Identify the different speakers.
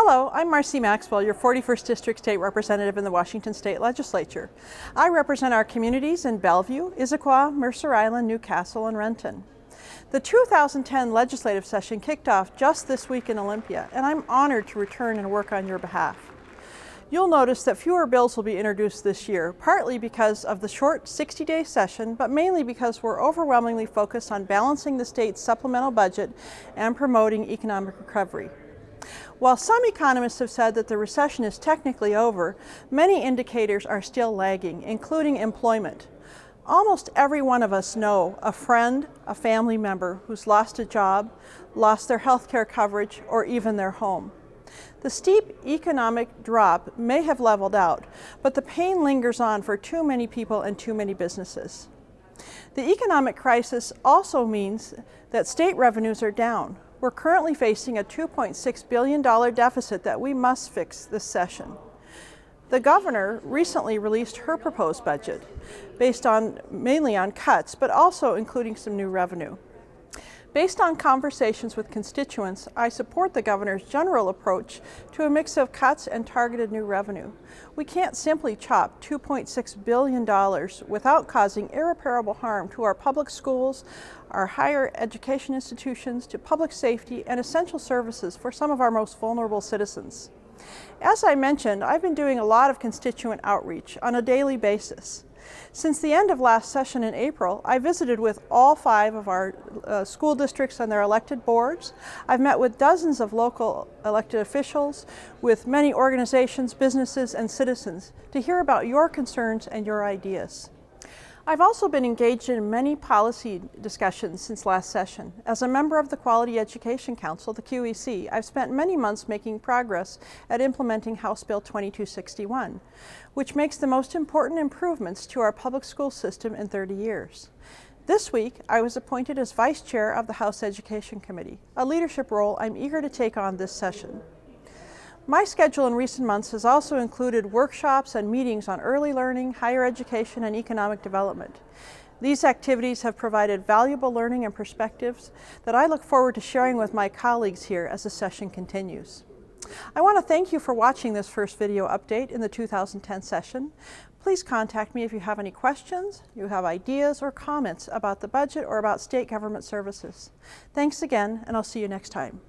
Speaker 1: Hello, I'm Marcy Maxwell, your 41st District State Representative in the Washington State Legislature. I represent our communities in Bellevue, Issaquah, Mercer Island, Newcastle, and Renton. The 2010 legislative session kicked off just this week in Olympia, and I'm honored to return and work on your behalf. You'll notice that fewer bills will be introduced this year, partly because of the short 60-day session, but mainly because we're overwhelmingly focused on balancing the state's supplemental budget and promoting economic recovery. While some economists have said that the recession is technically over, many indicators are still lagging, including employment. Almost every one of us know a friend, a family member who's lost a job, lost their health care coverage, or even their home. The steep economic drop may have leveled out, but the pain lingers on for too many people and too many businesses. The economic crisis also means that state revenues are down. We're currently facing a $2.6 billion deficit that we must fix this session. The governor recently released her proposed budget, based mainly on cuts, but also including some new revenue. Based on conversations with constituents, I support the governor's general approach to a mix of cuts and targeted new revenue. We can't simply chop $2.6 billion without causing irreparable harm to our public schools, our higher education institutions, to public safety and essential services for some of our most vulnerable citizens. As I mentioned, I've been doing a lot of constituent outreach on a daily basis. Since the end of last session in April, I visited with all 5 of our school districts and their elected boards. I've met with dozens of local elected officials, with many organizations, businesses, and citizens to hear about your concerns and your ideas. I've also been engaged in many policy discussions since last session. As a member of the Quality Education Council, the QEC, I've spent many months making progress at implementing House Bill 2261, which makes the most important improvements to our public school system in 30 years. This week, I was appointed as Vice Chair of the House Education Committee, a leadership role I'm eager to take on this session. My schedule in recent months has also included workshops and meetings on early learning, higher education, and economic development. These activities have provided valuable learning and perspectives that I look forward to sharing with my colleagues here as the session continues. I want to thank you for watching this first video update in the 2010 session. Please contact me if you have any questions, you have ideas or comments about the budget or about state government services. Thanks again, and I'll see you next time.